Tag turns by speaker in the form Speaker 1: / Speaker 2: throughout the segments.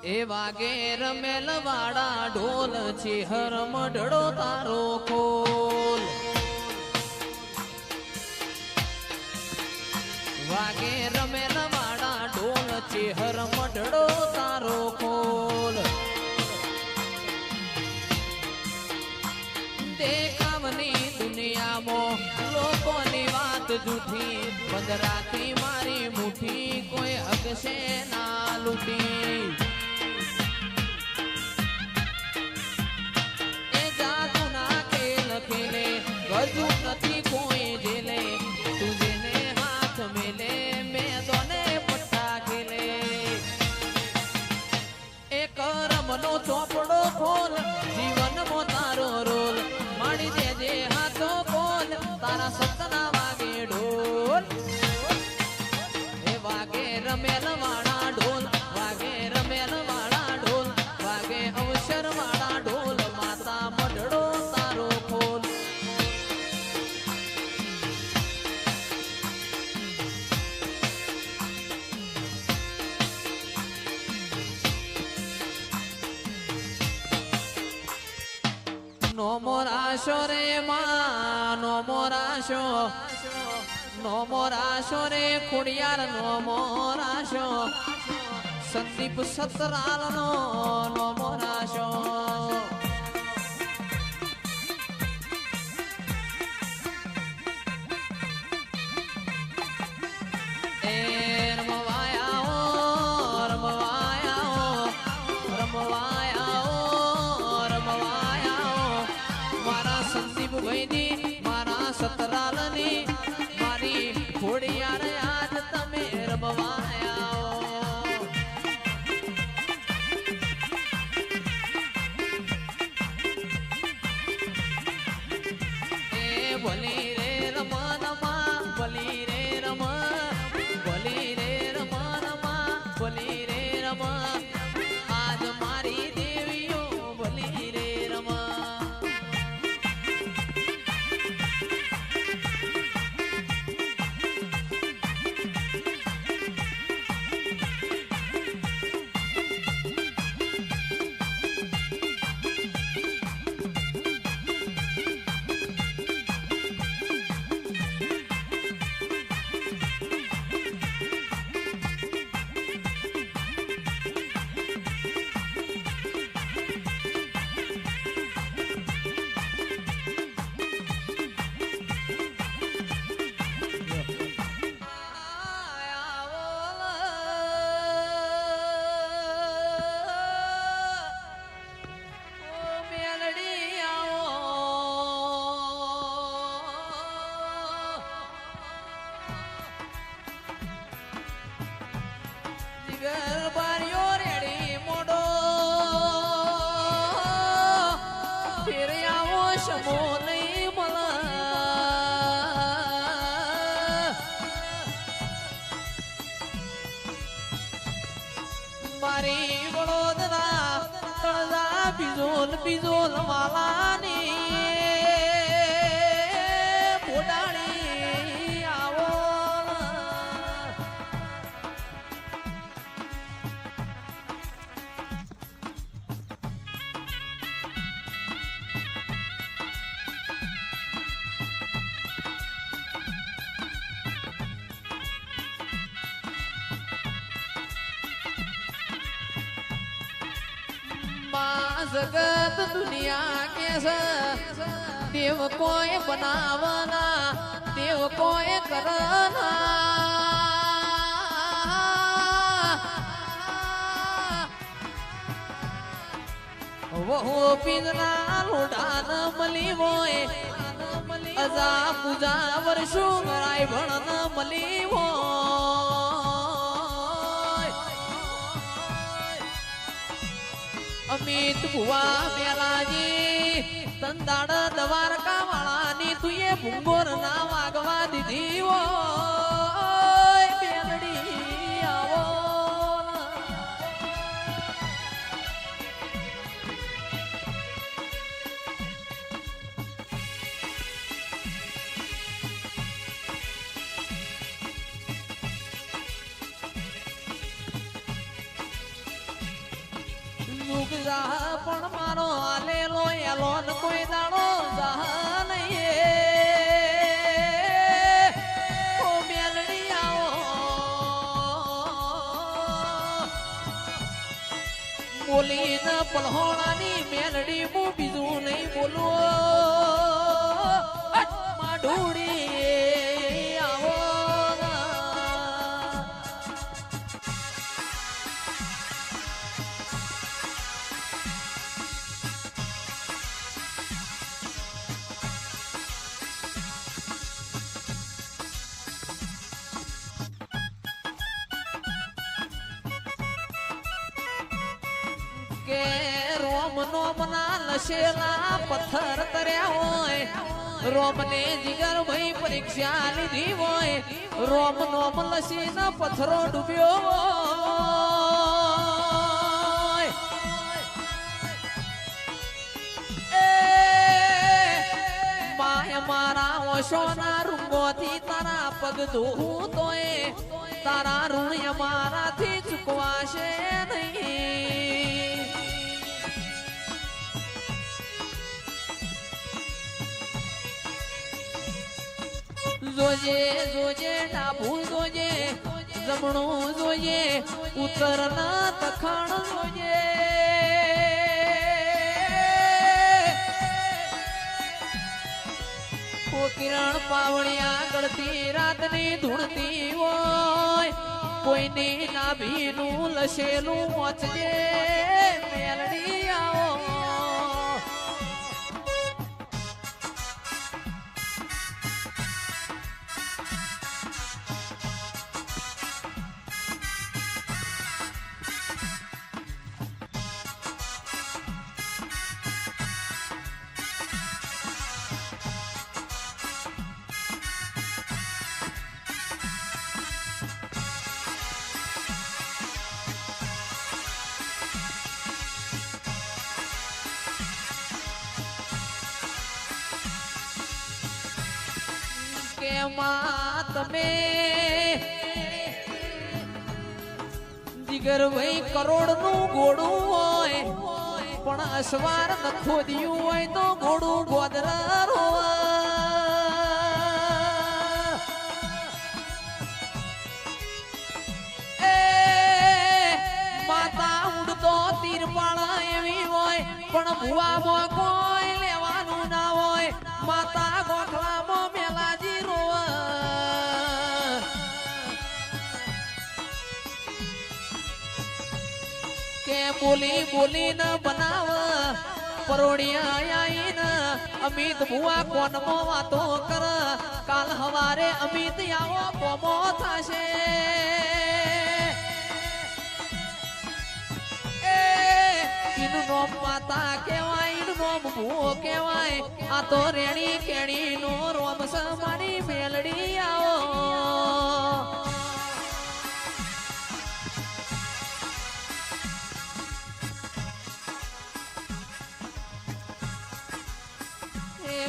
Speaker 1: એ વાગે રમેલ વાડા ઢોલ છે હર મઢડો તારો ખોલ વાગે રમેલ વાડા ઢોલ છે હર મઢડો તારો ખોલ દેખાવની દુનિયામાં લોકોની વાત જૂઠી બંધ રાખી મારી મુઠ્ઠી કોઈ હકશે ના લૂટી ગજુ નથી કોઈ જેલે તું જેને હાથ મેલે મેં દોને પટ્ટા ખેલે એક રમનો ચોપડો ખોલ જીવનમાં તારો રોલ માડી દેજે હાથો બોલ તારા સપના વાગે ઢોલ એ વાગે રમેલ વાળા ઢોલ વાગે રમેલ વાળા ઢોલ વાગે અવસર વાળા ઢોલ માતા મઢડો તારો ખોલ નો મોરાશો રે માં નો મોરાશો રે ખોડિયાર નો મોરાશો સંદીપ સતરાલ નો મોરાશો મારા સતરાલની મારી ખોડિયાર આજ તમે રમવાયા એ ભલી રે રમનમાં ભલી રે રમ ભલી રે રમનમાં ભલી રે રમ આજ મારી દેવીઓ ભલી રે રમા મારી વડોદરા તળજા બીજોલ વાલાની પોડાણી આવો जगत दुनिया के देव कोई बनावना देव कोई करना वो पिंजरा लुटान मली वोए अजा पूजा वर्षों राय भणन मली वो अमित बुआ मेलाजी तंदाड़ द्वारका वाळानी तुये भुंगोर ना वागवा दीदी वो बेलडी आवो યુગ જા પણ મારો આલેલો એલોન કોઈ દાડો જા નહીં ઓ મેલડી આવો બોલીને પલહોણાની મેલડી હું બીજું નહીં બોલું માડુડી આવો કે રોમ નોમના લશેલા પથ્થર તર્યા હોય રોમ ને જીગર ભાઈ પરીક્ષા લીધી હોય રોમ નોમ લસીના પથ્થરો ડૂબ્યો હોય એ માય મારા ઓશોના રૂંગોથી તારા પગ ધોવું તોય તારા ઋણ અમારાથી ચૂકવાશે નહીં જોજે જોજે ડાબુ જોજે જમણું જોજે ઉત્તર ના દખણ જોજે કિરણ પાવણિયા ગળતી રાતની ધૂણતી હોય કોઈની નાભીનું લશેલું મોચજે મેલડી આવો માં તમે જીગર ભાઈ કરોડ નું ગોળું હોય પણ અસવાર ન ખોદ્યું હોય તો ગોળું ગોદરા એ માતા ઉડતો તીર પાણા એવી હોય પણ ભુવામાં કોઈ લેવાનું ના હોય માતા ગોખલામાં મેલાજી કે બોલી બોલી ન બનાવ પરોડિયા આઈને અમિત ભુવા કોનમાં વાતો કર કાલ હવારે અમિત આવો કોમો થાશે એ ઈનું નોમ માતા કહેવાય ઈનું નોમ ભૂવો કહેવાય આ તો રેણી કેણી નો રોમ સમારી મેલડી આવો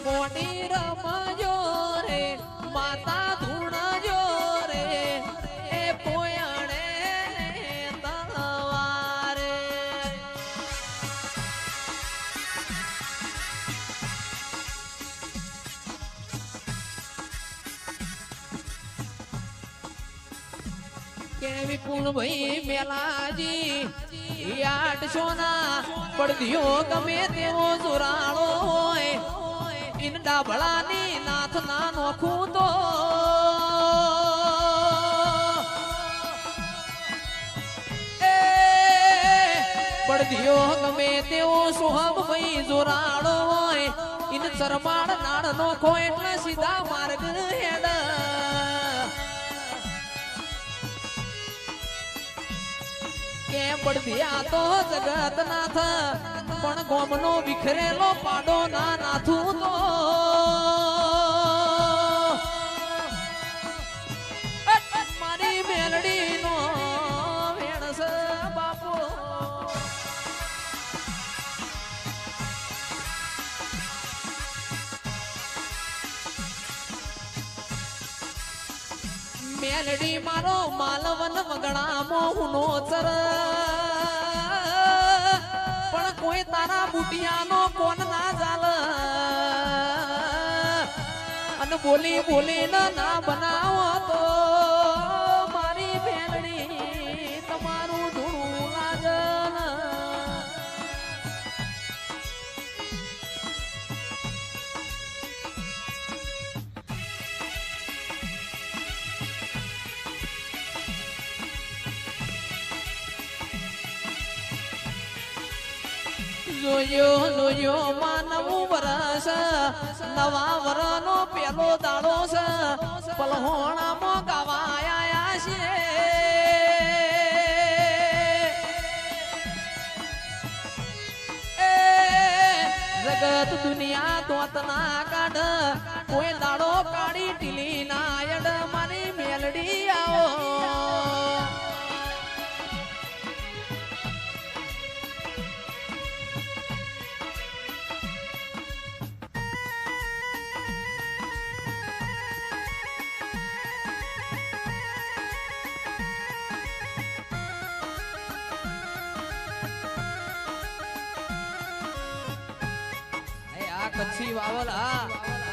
Speaker 1: મોટી રમજો રે માતા ધૂણજો રે એ પોયાણે તલવારે કે વિપુલ ભાઈ મેલાજી 800 ના પડદિયો ગમે તેવો જોરાળો હોય ઇંડા ભળાની નાથ ના નોખું તો એ પડદિયો ગમે તેવો સોહમ ભાઈ જોરાળો હોય ઇન ચરમાડ નાડ નોખો એટલે સીધા માર્ગ હેડ કે પડદિયા તો જગત નાથ પણ ગોમનો વિખરેલો પાડો ના નાથું તો મારી મેલડી નો વેણસ બાપો મેલડી મારો માલવન મગણા મોહનો ચર બુટિયાનો કોણ ના ચાલ અને બોલી બોલીને ના બનાવો તો મારી બેનડી તમારું ધૂળું લાગલ જોયો જોયો માનવું વરસ નવા વરનો પેલો દાડો છે પલહોણામાં ગવાયા છે જગત દુનિયા તોત ના કાઢ કોઈ દાડો કાઢી ટીલી ના અડ મારી મેલડી આવો કચ્છી વાવલ હા